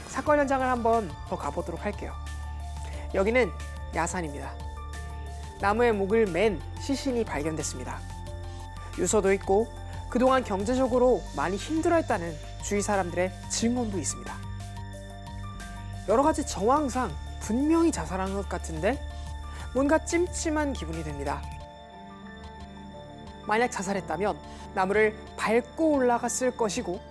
사건 현장을 한번 더 가보도록 할게요. 여기는 야산입니다. 나무에 목을 맨 시신이 발견됐습니다. 유서도 있고 그동안 경제적으로 많이 힘들어했다는 주위 사람들의 증언도 있습니다. 여러 가지 정황상 분명히 자살한 것 같은데 뭔가 찜찜한 기분이 듭니다. 만약 자살했다면 나무를 밟고 올라갔을 것이고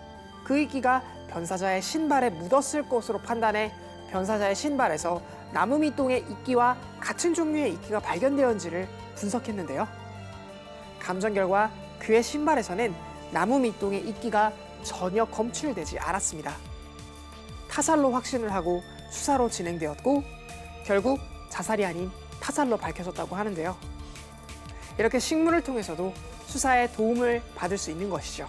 그 이끼가 변사자의 신발에 묻었을 것으로 판단해 변사자의 신발에서 나무 밑동의 이끼와 같은 종류의 이끼가 발견되었는지를 분석했는데요. 감정 결과 그의 신발에서는 나무 밑동의 이끼가 전혀 검출되지 않았습니다. 타살로 확신을 하고 수사로 진행되었고 결국 자살이 아닌 타살로 밝혀졌다고 하는데요. 이렇게 식물을 통해서도 수사에 도움을 받을 수 있는 것이죠.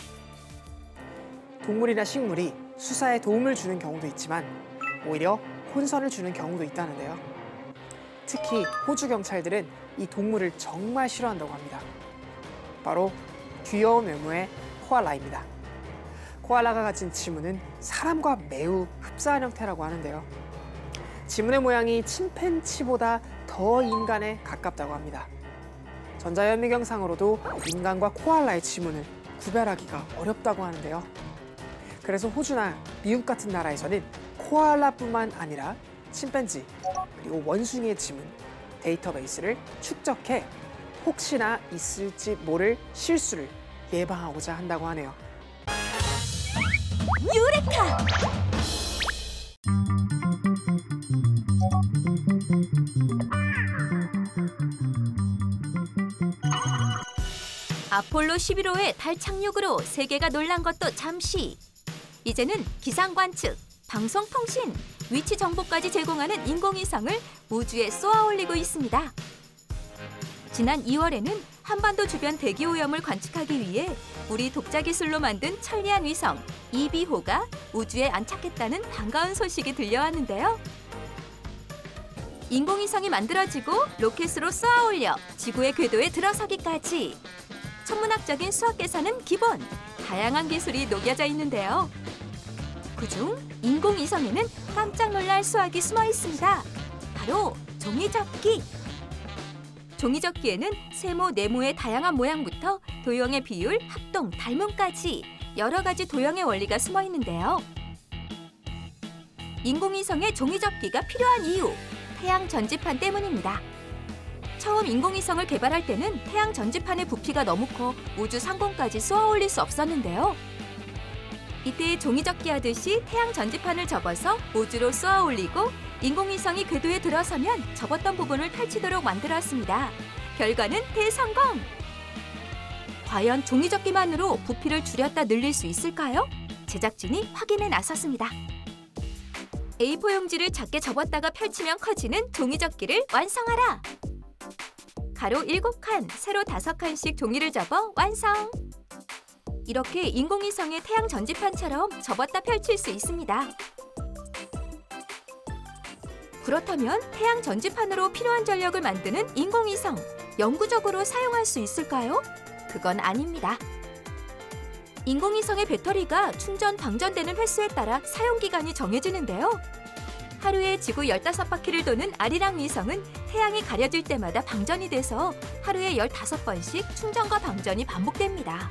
동물이나 식물이 수사에 도움을 주는 경우도 있지만 오히려 혼선을 주는 경우도 있다는데요. 특히 호주 경찰들은 이 동물을 정말 싫어한다고 합니다. 바로 귀여운 외모의 코알라입니다. 코알라가 가진 지문은 사람과 매우 흡사한 형태라고 하는데요. 지문의 모양이 침팬지보다 더 인간에 가깝다고 합니다. 전자현미경상으로도 인간과 코알라의 지문을 구별하기가 어렵다고 하는데요. 그래서 호주나 미국 같은 나라에서는 코알라뿐만 아니라 침팬지 그리고 원숭이의 지문 데이터베이스를 축적해 혹시나 있을지 모를 실수를 예방하고자 한다고 하네요. 유레카! 아폴로 11호의 달 착륙으로 세계가 놀란 것도 잠시. 이제는 기상 관측, 방송 통신, 위치 정보까지 제공하는 인공위성을 우주에 쏘아 올리고 있습니다. 지난 2월에는 한반도 주변 대기 오염을 관측하기 위해 우리 독자 기술로 만든 천리안 위성 이비호가 우주에 안착했다는 반가운 소식이 들려왔는데요. 인공위성이 만들어지고 로켓으로 쏘아 올려 지구의 궤도에 들어서기까지. 천문학적인 수학 계산은 기본, 다양한 기술이 녹여져 있는데요. 그중 인공위성에는 깜짝 놀랄 수학이 숨어 있습니다. 바로 종이접기. 종이접기에는 세모, 네모의 다양한 모양부터 도형의 비율, 합동, 닮음까지 여러 가지 도형의 원리가 숨어 있는데요. 인공위성에 종이접기가 필요한 이유, 태양 전지판 때문입니다. 처음 인공위성을 개발할 때는 태양 전지판의 부피가 너무 커 우주 상공까지 쏘아 올릴 수 없었는데요. 이때 종이접기 하듯이 태양 전지판을 접어서 우주로 쏘아 올리고 인공위성이 궤도에 들어서면 접었던 부분을 펼치도록 만들었습니다. 결과는 대성공! 과연 종이접기만으로 부피를 줄였다 늘릴 수 있을까요? 제작진이 확인에 나섰습니다. A4 용지를 작게 접었다가 펼치면 커지는 종이접기를 완성하라! 가로 7칸, 세로 5칸씩 종이를 접어 완성! 이렇게 인공위성의 태양 전지판처럼 접었다 펼칠 수 있습니다. 그렇다면 태양 전지판으로 필요한 전력을 만드는 인공위성, 영구적으로 사용할 수 있을까요? 그건 아닙니다. 인공위성의 배터리가 충전, 방전되는 횟수에 따라 사용기간이 정해지는데요. 하루에 지구 15바퀴를 도는 아리랑 위성은 태양이 가려질 때마다 방전이 돼서 하루에 15번씩 충전과 방전이 반복됩니다.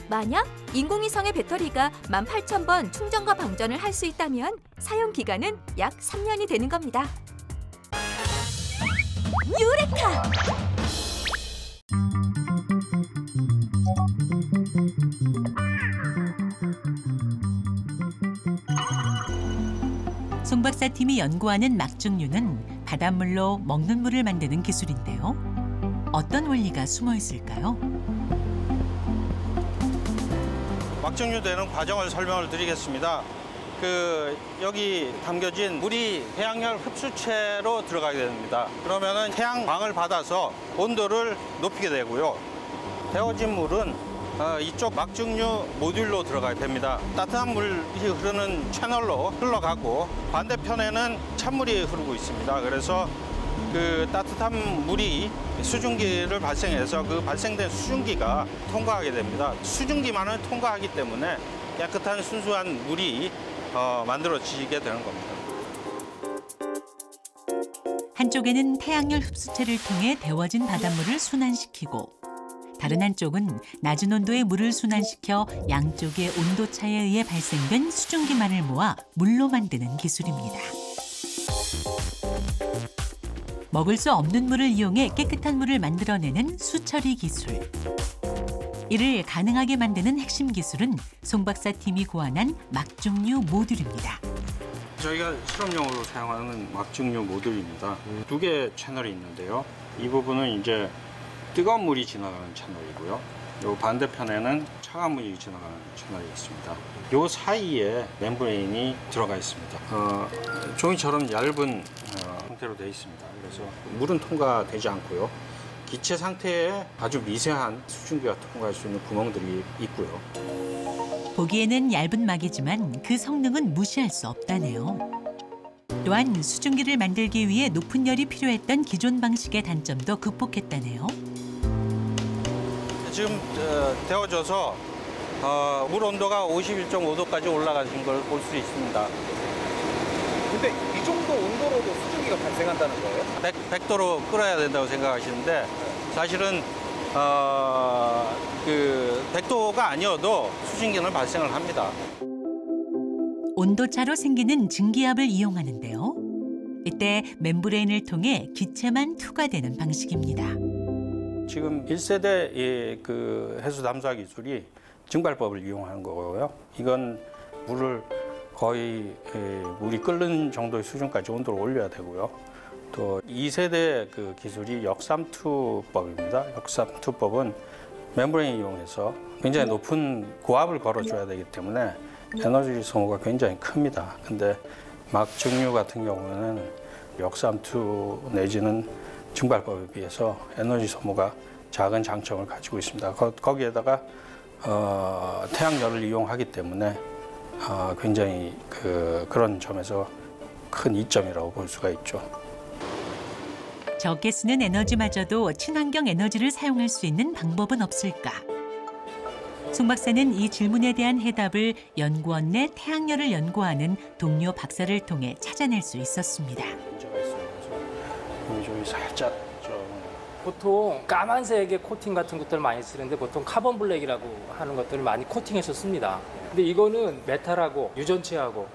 만약 인공위성의 배터리가 18,000번 충전과 방전을 할 수 있다면 사용기간은 약 3년이 되는 겁니다. 유레카! 송 박사 팀이 연구하는 막중류는 바닷물로 먹는 물을 만드는 기술인데요. 어떤 원리가 숨어 있을까요? 막중류 되는 과정을 설명을 드리겠습니다. 여기 담겨진 물이 태양열 흡수체로 들어가게 됩니다. 그러면은 태양광을 받아서 온도를 높이게 되고요. 데워진 물은 이쪽 막중류 모듈로 들어가야 됩니다. 따뜻한 물이 흐르는 채널로 흘러가고 반대편에는 찬물이 흐르고 있습니다. 그래서 그 따뜻한 물이 수증기를 발생해서 그 발생된 수증기가 통과하게 됩니다. 수증기만을 통과하기 때문에 깨끗한 순수한 물이 만들어지게 되는 겁니다. 한쪽에는 태양열 흡수체를 통해 데워진 바닷물을 순환시키고 다른 한쪽은 낮은 온도의 물을 순환시켜 양쪽의 온도차에 의해 발생된 수증기만을 모아 물로 만드는 기술입니다. 먹을 수 없는 물을 이용해 깨끗한 물을 만들어내는 수처리 기술. 이를 가능하게 만드는 핵심 기술은 송 박사 팀이 고안한 막중류 모듈입니다. 저희가 실험용으로 사용하는 막중류 모듈입니다. 2개의 채널이 있는데요. 이 부분은 이제 뜨거운 물이 지나가는 채널이고요. 요 반대편에는 차가운 물이 지나가는 채널이 있습니다. 요 사이에 멤브레인이 들어가 있습니다. 종이처럼 얇은 형태로 되어 있습니다. 그래서 물은 통과되지 않고요. 기체 상태에 아주 미세한 수증기가 통과할 수 있는 구멍들이 있고요. 보기에는 얇은 막이지만 그 성능은 무시할 수 없다네요. 또한 수증기를 만들기 위해 높은 열이 필요했던 기존 방식의 단점도 극복했다네요. 지금 데워져서 물 온도가 51.5도까지 올라가신 걸 볼 수 있습니다. 근데 이 정도 온도로도 수증기가 발생한다는 거예요? 100도로 끓여야 된다고 생각하시는데 사실은 그 100도가 아니어도 수증기는 발생을 합니다. 온도차로 생기는 증기압을 이용하는데요. 이때 멤브레인을 통해 기체만 투과되는 방식입니다. 지금 1세대 그 해수 담수화 기술이 증발법을 이용하는 거고요. 이건 물을 거의 물이 끓는 정도의 수준까지 온도를 올려야 되고요. 또 2세대 그 기술이 역삼투법입니다. 역삼투법은 멤브레인 이용해서 굉장히 높은 고압을 걸어줘야 되기 때문에 에너지 소모가 굉장히 큽니다. 근데 막중류 같은 경우는 역삼투 내지는 증발법에 비해서 에너지 소모가 작은 장점을 가지고 있습니다. 거기에다가 태양열을 이용하기 때문에 굉장히 그런 점에서 큰 이점이라고 볼 수가 있죠. 적게 쓰는 에너지마저도 친환경 에너지를 사용할 수 있는 방법은 없을까? 송 박사는 이 질문에 대한 해답을 연구원 내 태양열을 연구하는 동료 박사를 통해 찾아낼 수 있었습니다. 문제가 있어요. 그래서 여기 살짝 보통 까만색의 코팅 같은 것들 많이 쓰는데 보통 카본 블랙이라고 하는 것들을 많이 코팅해서 씁니다. 근데 이거는 메탈하고 유전체하고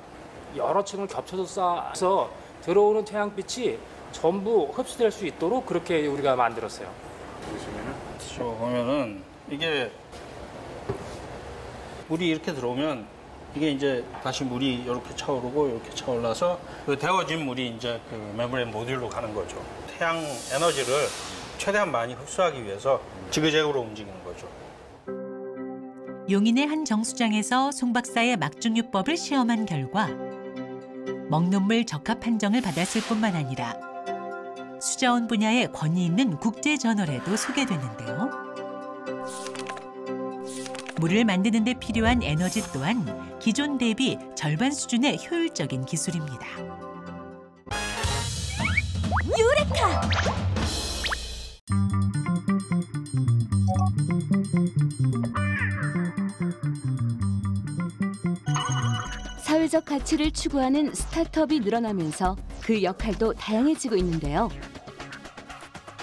여러 층을 겹쳐서 쌓아서 들어오는 태양빛이 전부 흡수될 수 있도록 그렇게 우리가 만들었어요. 보면은 이게 물이 이렇게 들어오면 이게 이제 다시 물이 이렇게 차오르고 이렇게 차올라서 그 데워진 물이 이제 그 멤브레인 모듈로 가는 거죠. 태양 에너지를 최대한 많이 흡수하기 위해서 지그재그로 움직이는 거죠. 용인의 한 정수장에서 송 박사의 막중류법을 시험한 결과 먹는 물 적합 판정을 받았을 뿐만 아니라 수자원 분야에 권위 있는 국제 저널에도 소개됐는데요. 물을 만드는 데 필요한 에너지 또한 기존 대비 절반 수준의 효율적인 기술입니다. 유레카! 사회적 가치를 추구하는 스타트업이 늘어나면서 그 역할도 다양해지고 있는데요.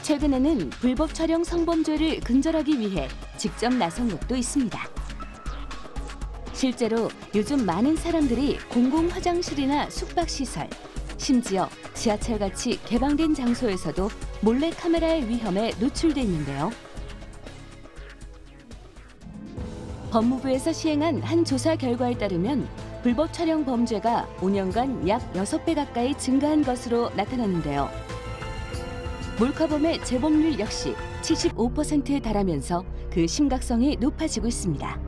최근에는 불법 촬영 성범죄를 근절하기 위해 직접 나선 곳도 있습니다. 실제로 요즘 많은 사람들이 공공 화장실이나 숙박시설, 심지어 지하철같이 개방된 장소에서도 몰래 카메라의 위험에 노출돼 있는데요. 법무부에서 시행한 한 조사 결과에 따르면 불법 촬영 범죄가 5년간 약 6배 가까이 증가한 것으로 나타났는데요. 몰카범의 재범률 역시 75%에 달하면서 그 심각성이 높아지고 있습니다.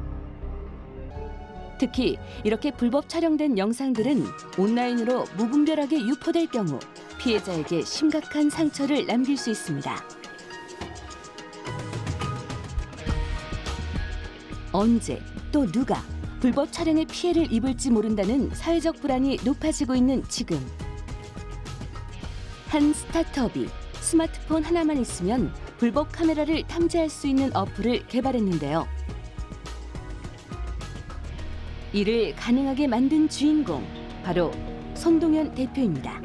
특히 이렇게 불법 촬영된 영상들은 온라인으로 무분별하게 유포될 경우 피해자에게 심각한 상처를 남길 수 있습니다. 언제 또 누가 불법 촬영의 피해를 입을지 모른다는 사회적 불안이 높아지고 있는 지금 한 스타트업이 스마트폰 하나만 있으면 불법 카메라를 탐지할 수 있는 어플을 개발했는데요. 이를 가능하게 만든 주인공, 바로 손동현 대표입니다.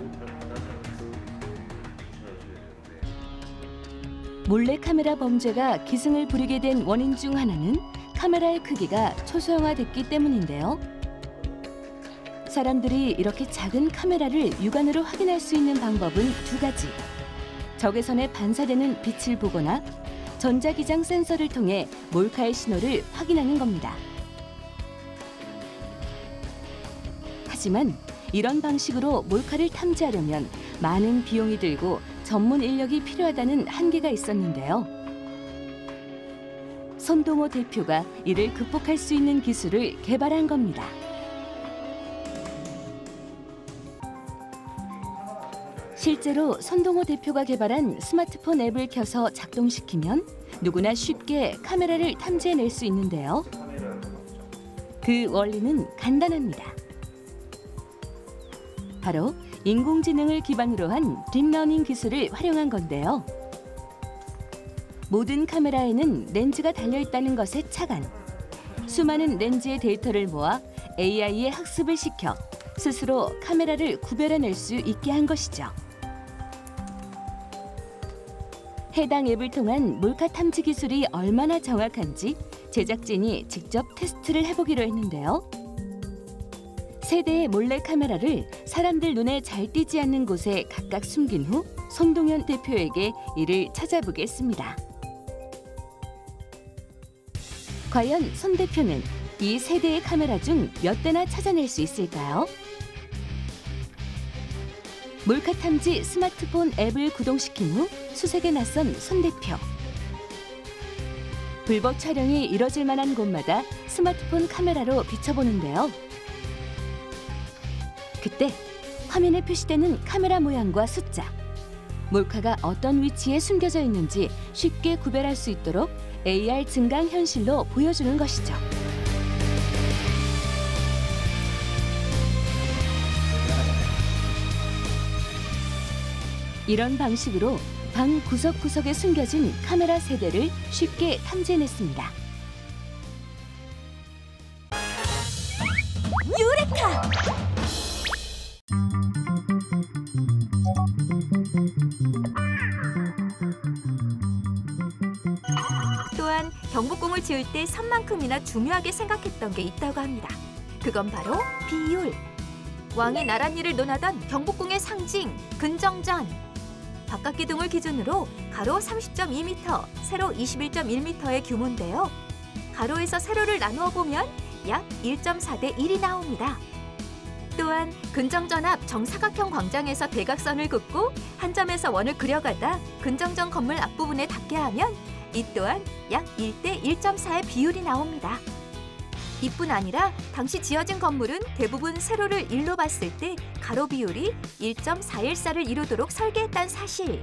몰래카메라 범죄가 기승을 부리게 된 원인 중 하나는 카메라의 크기가 초소형화됐기 때문인데요. 사람들이 이렇게 작은 카메라를 육안으로 확인할 수 있는 방법은 두 가지. 적외선에 반사되는 빛을 보거나 전자기장 센서를 통해 몰카의 신호를 확인하는 겁니다. 하지만 이런 방식으로 몰카를 탐지하려면 많은 비용이 들고 전문 인력이 필요하다는 한계가 있었는데요. 손동호 대표가 이를 극복할 수 있는 기술을 개발한 겁니다. 실제로 손동호 대표가 개발한 스마트폰 앱을 켜서 작동시키면 누구나 쉽게 카메라를 탐지해낼 수 있는데요. 그 원리는 간단합니다. 바로 인공지능을 기반으로 한 딥러닝 기술을 활용한 건데요. 모든 카메라에는 렌즈가 달려있다는 것에 착안. 수많은 렌즈의 데이터를 모아 AI에 학습을 시켜 스스로 카메라를 구별해낼 수 있게 한 것이죠. 해당 앱을 통한 몰카 탐지 기술이 얼마나 정확한지 제작진이 직접 테스트를 해보기로 했는데요. 세 대의 몰래 카메라를 사람들 눈에 잘 띄지 않는 곳에 각각 숨긴 후 손동현 대표에게 이를 찾아보겠습니다. 과연 손 대표는 이 세 대의 카메라 중 몇 대나 찾아낼 수 있을까요? 몰카 탐지 스마트폰 앱을 구동시킨 후 수색에 나선 손 대표. 불법 촬영이 이뤄질 만한 곳마다 스마트폰 카메라로 비춰보는데요. 그때 화면에 표시되는 카메라 모양과 숫자, 몰카가 어떤 위치에 숨겨져 있는지 쉽게 구별할 수 있도록 AR 증강현실로 보여주는 것이죠. 이런 방식으로 방 구석구석에 숨겨진 카메라 세대를 쉽게 탐지해냈습니다. 유레카! 또한 경복궁을 지을 때 선만큼이나 중요하게 생각했던 게 있다고 합니다. 그건 바로 비율. 왕이 나랏일을 논하던 경복궁의 상징, 근정전. 바깥기둥을 기준으로 가로 30.2m, 세로 21.1m의 규모인데요. 가로에서 세로를 나누어 보면 약 1.4대 1이 나옵니다. 또한 근정전 앞 정사각형 광장에서 대각선을 긋고 한 점에서 원을 그려가다 근정전 건물 앞부분에 닿게 하면 이 또한 약 1대 1.4의 비율이 나옵니다. 이뿐 아니라 당시 지어진 건물은 대부분 세로를 1로 봤을 때 가로 비율이 1.414를 이루도록 설계했다는 사실.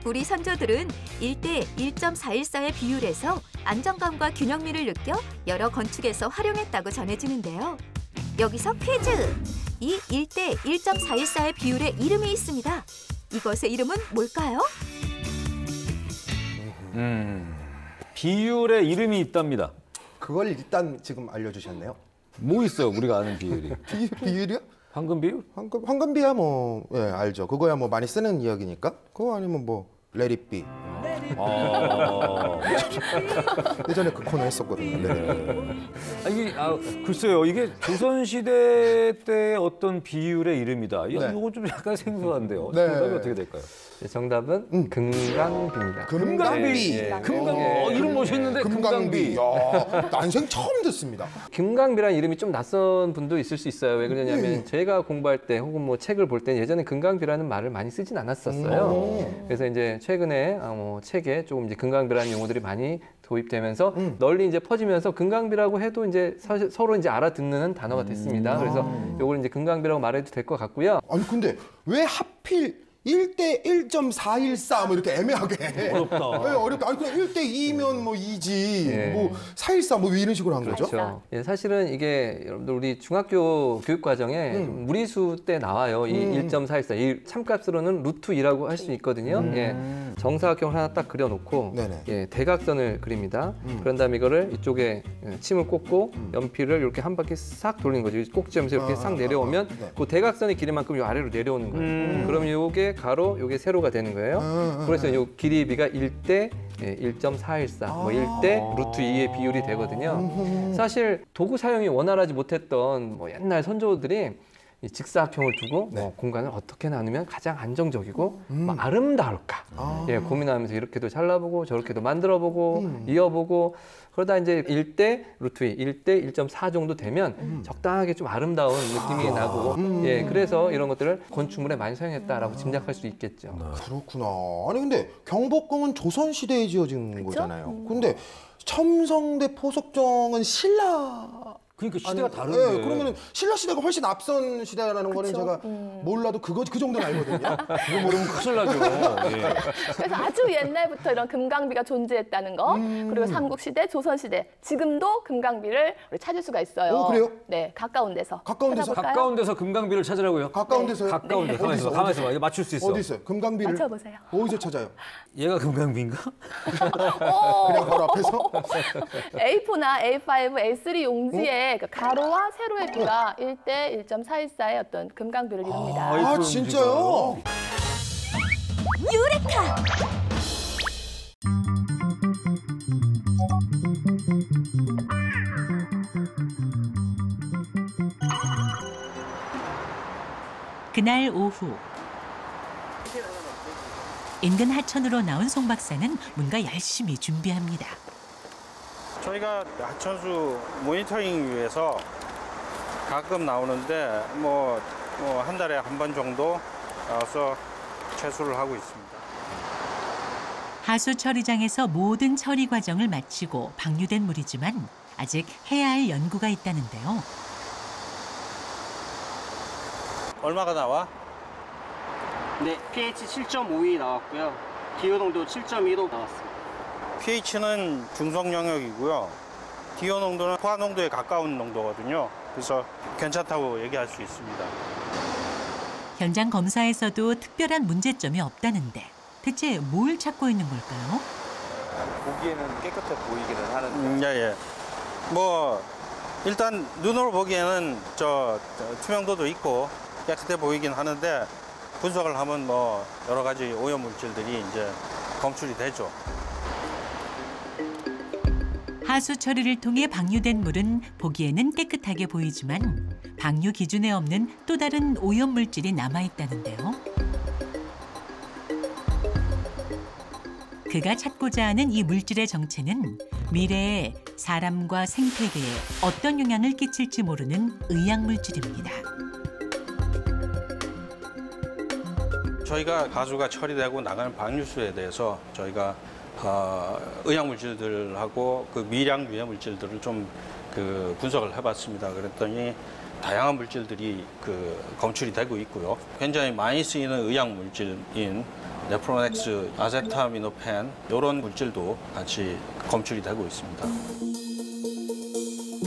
우리 선조들은 1대 1.414의 비율에서 안정감과 균형미를 느껴 여러 건축에서 활용했다고 전해지는데요. 여기서 퀴즈! 이 1대 1.414의 비율에 이름이 있습니다. 이것의 이름은 뭘까요? 비율에 이름이 있답니다. 그걸 일단 지금 알려주셨네요. 뭐 있어요, 우리가 아는 비율이? 비율이요? 황금 비율? 황금비야 뭐 예, 알죠. 그거야 뭐 많이 쓰는 이야기니까. 그거 아니면 뭐 레릿비. 예전에 그 코너 했었거든요. 글쎄요, 이게 조선시대 때 어떤 비율의 이름이다. 네. 이거 좀 약간 생소한데요. 네. 정답이 어떻게 될까요? 정답은 금강비입니다. 금강비. 이름 멋있는데 금강비. 야, 난생 처음 듣습니다. 금강비라는 이름이 좀 낯선 분도 있을 수 있어요. 왜 그러냐면 제가 공부할 때 혹은 뭐 책을 볼 때 예전에 금강비라는 말을 많이 쓰진 않았었어요. 그래서 이제 최근에 책에 조금 이제 금강비라는 용어들이 많이 도입되면서 널리 이제 퍼지면서 금강비라고 해도 이제 서로 이제 알아듣는 단어가 됐습니다. 그래서 요걸 이제 금강비라고 말해도 될 것 같고요. 아니 근데 왜 하필 1대 1.414 뭐 이렇게 애매하게 어렵다. 네, 어렵다. 아니 그냥 1대 2면 뭐 2지 예. 뭐 414 뭐 이런 식으로 한 거죠? 그렇죠. 예, 사실은 이게 여러분들 우리 중학교 교육 과정에 무리수 때 나와요. 이 1.414. 이 참값으로는 루트 2라고 할 수 있거든요. 예. 정사각형을 하나 딱 그려놓고 네네. 예, 대각선을 그립니다. 그런 다음에 이거를 이쪽에 침을 꽂고 연필을 이렇게 한 바퀴 싹 돌리는 거죠. 꼭지점에서 이렇게 싹 내려오면 네. 그 대각선의 길이만큼 요 아래로 내려오는 거예요. 그럼 요게 가로, 요게 세로가 되는 거예요. 그래서 요 길이비가 1대 1.414, 뭐 1대 루트 2의 비율이 되거든요. 사실 도구 사용이 원활하지 못했던 뭐 옛날 선조들이 이 직사각형을 두고 네. 공간을 어떻게 나누면 가장 안정적이고 뭐 아름다울까 예, 고민하면서 이렇게도 잘라보고 저렇게도 만들어보고 이어보고 그러다 이제 1대 루트 2, 1대 1.4 정도 되면 적당하게 좀 아름다운 느낌이 나고 예, 그래서 이런 것들을 건축물에 많이 사용했다라고 짐작할 수 있겠죠. 그렇구나. 아니 근데 경복궁은 조선 시대에 지어진 거잖아요. 근데 첨성대 포석정은 신라 그러니까 시대가 아니, 다른데. 네, 그러면은 신라 시대가 훨씬 앞선 시대라는 거는 제가 몰라도 그 정도는 알거든요. 그거 모르면 큰일 나죠. 예. 그래서 아주 옛날부터 이런 금강비가 존재했다는 거, 그리고 삼국시대, 조선시대, 지금도 금강비를 우리 찾을 수가 있어요. 그래요? 네, 가까운 데서. 가까운 데서? 찾아볼까요? 가까운 데서 금강비를 찾으라고요? 가까운 데서요? 가까운 데. 네. 가만히 있어봐. 가만히 있어봐. 이거 맞출 수 있어. 어디 있어요? 금강비를 맞춰보세요. 어디서 찾아요? 얘가 금강비인가? 그냥 바로 앞에서? A4나 A5, A3 용지의 그 가로와 세로의 비가 1대 1.414의 어떤 금강비를 이룹니다. 아 진짜요? 유레카! 그날 오후 인근 하천으로 나온 송 박사는 뭔가 열심히 준비합니다. 저희가 하천수 모니터링 위해서 가끔 나오는데 뭐 한 달에 한 번 정도 나와서 채수를 하고 있습니다. 하수 처리장에서 모든 처리 과정을 마치고 방류된 물이지만 아직 해야 할 연구가 있다는데요. 얼마가 나와? 네, pH 7.52 나왔고요. 기호 농도 7.2도 나왔습니다. pH는 중성 영역이고요. DO 농도는 포화 농도에 가까운 농도거든요. 그래서 괜찮다고 얘기할 수 있습니다. 현장 검사에서도 특별한 문제점이 없다는데 대체 뭘 찾고 있는 걸까요? 보기에는 깨끗해 보이기는 하는데. 예. 뭐 일단 눈으로 보기에는 저 투명도도 있고 깨끗해 보이긴 하는데 분석을 하면 뭐 여러 가지 오염 물질들이 이제 검출이 되죠. 하수 처리를 통해 방류된 물은 보기에는 깨끗하게 보이지만 방류 기준에 없는 또 다른 오염 물질이 남아 있다는데요. 그가 찾고자 하는 이 물질의 정체는 미래에 사람과 생태계에 어떤 영향을 끼칠지 모르는 의약 물질입니다. 저희가 가수가 처리되고 나가는 방류수에 대해서 저희가 의약 물질들하고 그 미량 유해 물질들을 좀 분석을 해봤습니다. 그랬더니 다양한 물질들이 검출이 되고 있고요. 굉장히 많이 쓰이는 의약 물질인 네프로넥스, 아세타미노펜 이런 물질도 같이 검출이 되고 있습니다.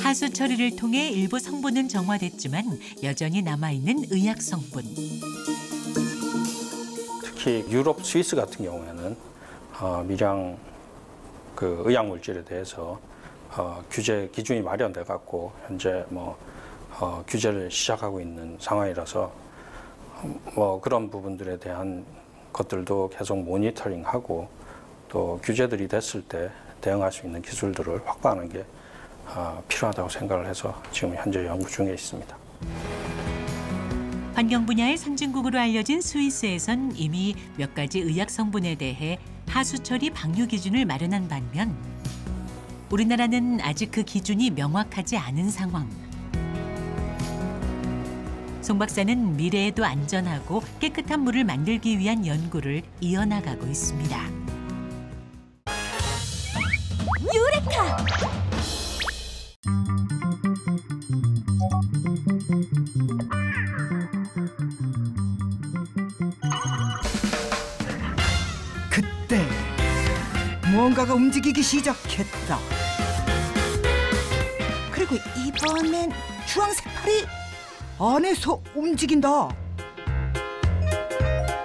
하수 처리를 통해 일부 성분은 정화됐지만 여전히 남아있는 의약 성분. 특히 유럽, 스위스 같은 경우에는 미량 의약 물질에 대해서 규제 기준이 마련돼 갖고 현재 규제를 시작하고 있는 상황이라서 그런 부분들에 대한 것들도 계속 모니터링하고 또 규제들이 됐을 때 대응할 수 있는 기술들을 확보하는 게 필요하다고 생각을 해서 지금 현재 연구 중에 있습니다. 환경 분야의 선진국으로 알려진 스위스에선 이미 몇 가지 의약 성분에 대해 하수 처리 방류 기준을 마련한 반면 우리나라는 아직 그 기준이 명확하지 않은 상황. 송 박사는 미래에도 안전하고 깨끗한 물을 만들기 위한 연구를 이어나가고 있습니다. 유레카! 캐메라가 움직이기 시작했다. 그리고 이번엔 주황색 팔이 안에서 움직인다.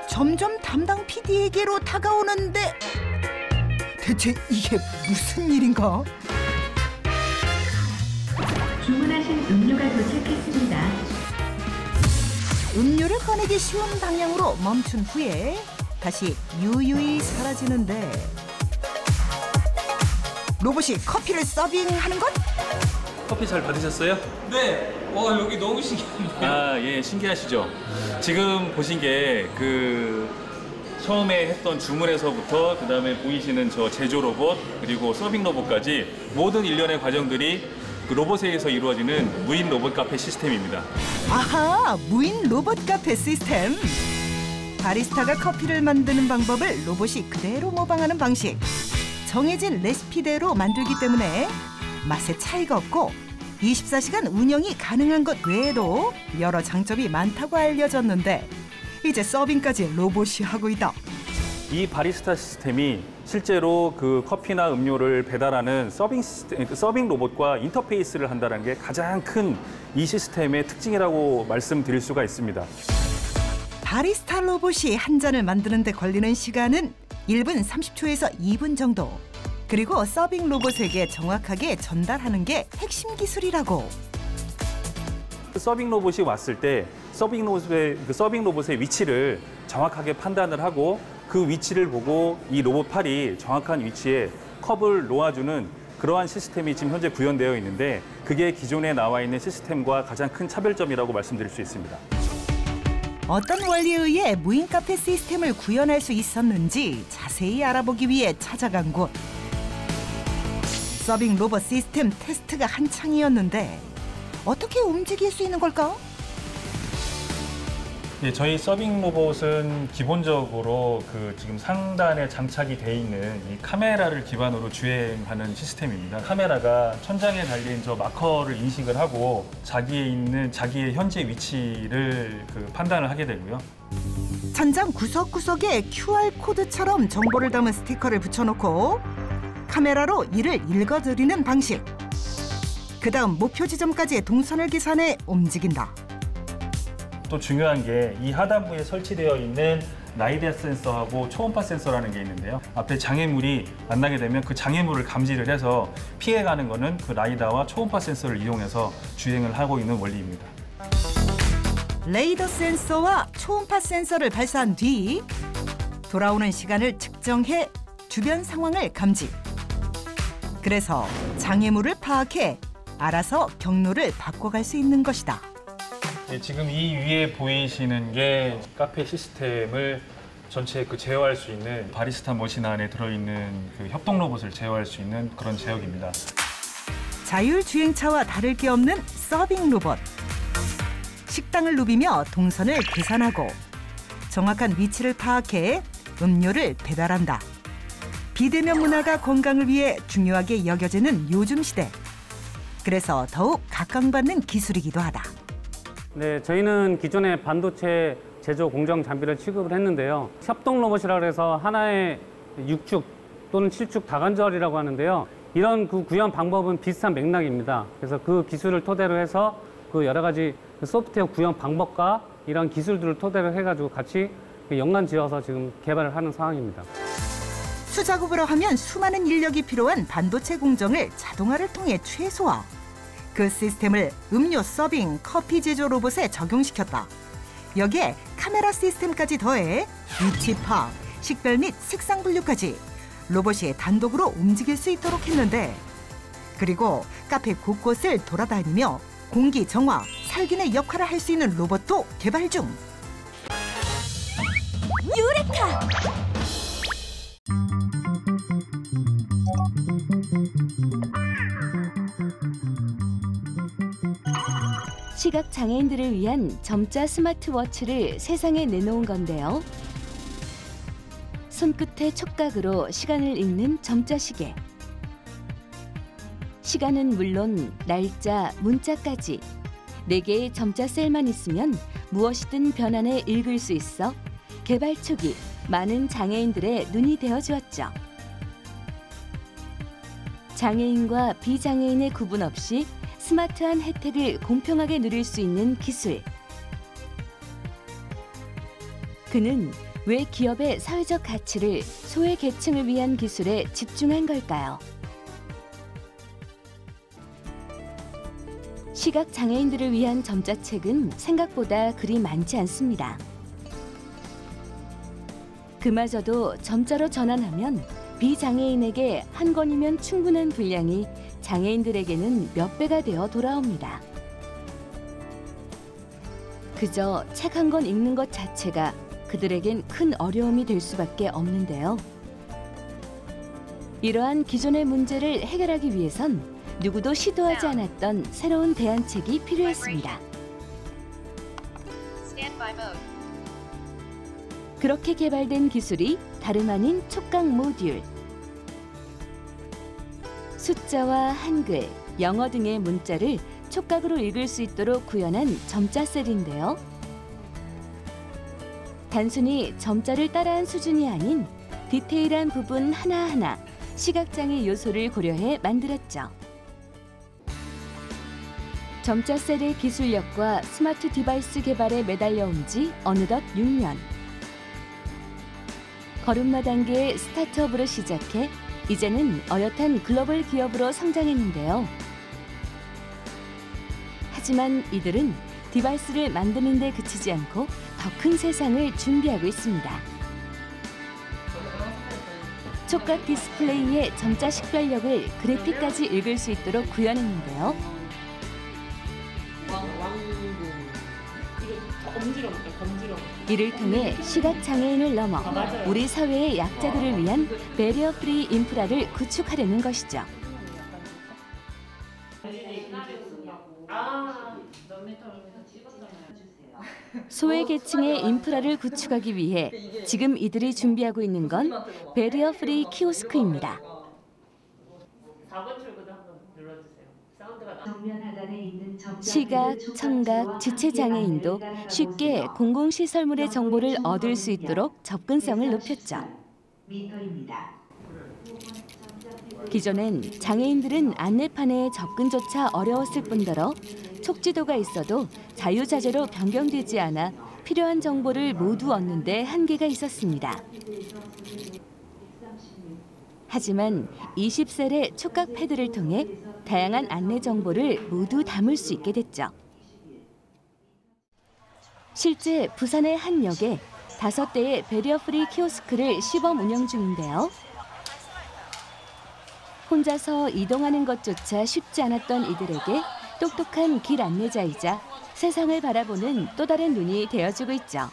점점 담당 PD에게로 다가오는데 대체 이게 무슨 일인가? 주문하신 음료가 도착했습니다. 음료를 꺼내기 쉬운 방향으로 멈춘 후에 다시 유유히 사라지는데 로봇이 커피를 서빙하는 것? 커피 잘 받으셨어요? 네. 여기 너무 신기한데요? 예, 신기하시죠? 지금 보신 게 처음에 했던 주문에서부터 그다음에 보이시는 저 제조 로봇 그리고 서빙 로봇까지 모든 일련의 과정들이 그 로봇에 의해서 이루어지는 무인 로봇 카페 시스템입니다. 아하, 무인 로봇 카페 시스템. 바리스타가 커피를 만드는 방법을 로봇이 그대로 모방하는 방식. 정해진 레시피대로 만들기 때문에 맛에 차이가 없고 24시간 운영이 가능한 것 외에도 여러 장점이 많다고 알려졌는데 이제 서빙까지 로봇이 하고 있다. 이 바리스타 시스템이 실제로 그 커피나 음료를 배달하는 서빙 로봇과 인터페이스를 한다는 게 가장 큰 이 시스템의 특징이라고 말씀드릴 수가 있습니다. 바리스타 로봇이 한 잔을 만드는 데 걸리는 시간은 1분 30초에서 2분 정도. 그리고 서빙 로봇에게 정확하게 전달하는 게 핵심 기술이라고. 서빙 로봇이 왔을 때 서빙 로봇의 위치를 정확하게 판단을 하고 그 위치를 보고 이 로봇 팔이 정확한 위치에 컵을 놓아주는 그러한 시스템이 지금 현재 구현되어 있는데 그게 기존에 나와 있는 시스템과 가장 큰 차별점이라고 말씀드릴 수 있습니다. 어떤 원리에 의해 무인 카페 시스템을 구현할 수 있었는지 자세히 알아보기 위해 찾아간 곳. 서빙 로봇 시스템 테스트가 한창이었는데 어떻게 움직일 수 있는 걸까? 예, 저희 서빙 로봇은 기본적으로 지금 상단에 장착이 돼 있는 이 카메라를 기반으로 주행하는 시스템입니다. 카메라가 천장에 달린 저 마커를 인식을 하고 자기의 현재 위치를 판단을 하게 되고요. 천장 구석구석에 QR코드처럼 정보를 담은 스티커를 붙여놓고 카메라로 이를 읽어드리는 방식. 그 다음 목표 지점까지의 동선을 계산해 움직인다. 또 중요한 게 이 하단부에 설치되어 있는 라이다 센서하고 초음파 센서라는 게 있는데요. 앞에 장애물이 만나게 되면 그 장애물을 감지를 해서 피해가는 거는 그 라이다와 초음파 센서를 이용해서 주행을 하고 있는 원리입니다. 레이더 센서와 초음파 센서를 발사한 뒤 돌아오는 시간을 측정해 주변 상황을 감지. 그래서 장애물을 파악해 알아서 경로를 바꿔갈 수 있는 것이다. 네, 지금 이 위에 보이시는 게 카페 시스템을 전체 제어할 수 있는 바리스타 머신 안에 들어있는 협동 로봇을 제어할 수 있는 그런 제어기입니다. 자율주행차와 다를 게 없는 서빙 로봇. 식당을 누비며 동선을 계산하고 정확한 위치를 파악해 음료를 배달한다. 비대면 문화가 건강을 위해 중요하게 여겨지는 요즘 시대. 그래서 더욱 각광받는 기술이기도 하다. 네, 저희는 기존에 반도체 제조 공정 장비를 취급을 했는데요. 협동 로봇이라고 해서 하나의 6축 또는 7축 다관절이라고 하는데요. 이런 구현 방법은 비슷한 맥락입니다. 그래서 그 기술을 토대로 해서 여러 가지 소프트웨어 구현 방법과 이런 기술들을 토대로 해가지고 같이 연관 지어서 지금 개발을 하는 상황입니다. 수작업으로 하면 수많은 인력이 필요한 반도체 공정을 자동화를 통해 최소화. 그 시스템을 음료 서빙, 커피 제조 로봇에 적용시켰다. 여기에 카메라 시스템까지 더해 위치 파악, 식별 및 색상 분류까지 로봇이 단독으로 움직일 수 있도록 했는데 그리고 카페 곳곳을 돌아다니며 공기 정화, 살균의 역할을 할 수 있는 로봇도 개발 중. 유레카! 시각 장애인들을 위한 점자 스마트워치를 세상에 내놓은 건데요. 손끝의 촉각으로 시간을 읽는 점자 시계. 시간은 물론 날짜, 문자까지 4개의 점자 셀만 있으면 무엇이든 변환해 읽을 수 있어 개발 초기 많은 장애인들의 눈이 되어 주었죠. 장애인과 비장애인의 구분 없이 스마트한 혜택을 공평하게 누릴 수 있는 기술. 그는 왜 기업의 사회적 가치를 소외 계층을 위한 기술에 집중한 걸까요? 시각 장애인들을 위한 점자책은 생각보다 그리 많지 않습니다. 그마저도 점자로 전환하면 비장애인에게 한 권이면 충분한 분량이 장애인들에게는 몇 배가 되어 돌아옵니다. 그저 책 한 권 읽는 것 자체가 그들에겐 큰 어려움이 될 수밖에 없는데요. 이러한 기존의 문제를 해결하기 위해선 누구도 시도하지 않았던 새로운 대안책이 필요했습니다. 그렇게 개발된 기술이 다름 아닌 촉각 모듈. 숫자와 한글, 영어 등의 문자를 촉각으로 읽을 수 있도록 구현한 점자셀인데요. 단순히 점자를 따라한 수준이 아닌 디테일한 부분 하나하나 시각장애 요소를 고려해 만들었죠. 점자셀의 기술력과 스마트 디바이스 개발에 매달려온 지 어느덧 6년. 걸음마 단계의 스타트업으로 시작해 이제는 어엿한 글로벌 기업으로 성장했는데요. 하지만 이들은 디바이스를 만드는 데 그치지 않고 더 큰 세상을 준비하고 있습니다. 촉각 디스플레이의 점자 식별력을 그래픽까지 읽을 수 있도록 구현했는데요. 이를 통해 시각 장애인을 넘어 우리 사회의 약자들을 위한 배리어 프리 인프라를 구축하려는 것이죠. 소외계층의 인프라를 구축하기 위해 지금 이들이 준비하고 있는 건 배리어 프리 키오스크입니다. 시각, 청각, 지체장애인도 쉽게 공공시설물의 정보를 얻을 수 있도록 접근성을 높였죠. 기존엔 장애인들은 안내판에 접근조차 어려웠을 뿐더러 촉지도가 있어도 자유자재로 변경되지 않아 필요한 정보를 모두 얻는 데 한계가 있었습니다. 하지만 20셀의 촉각 패드를 통해 다양한 안내 정보를 모두 담을 수 있게 됐죠. 실제 부산의 한 역에 5대의 배리어 프리 키오스크를 시범 운영 중인데요. 혼자서 이동하는 것조차 쉽지 않았던 이들에게 똑똑한 길 안내자이자 세상을 바라보는 또 다른 눈이 되어주고 있죠.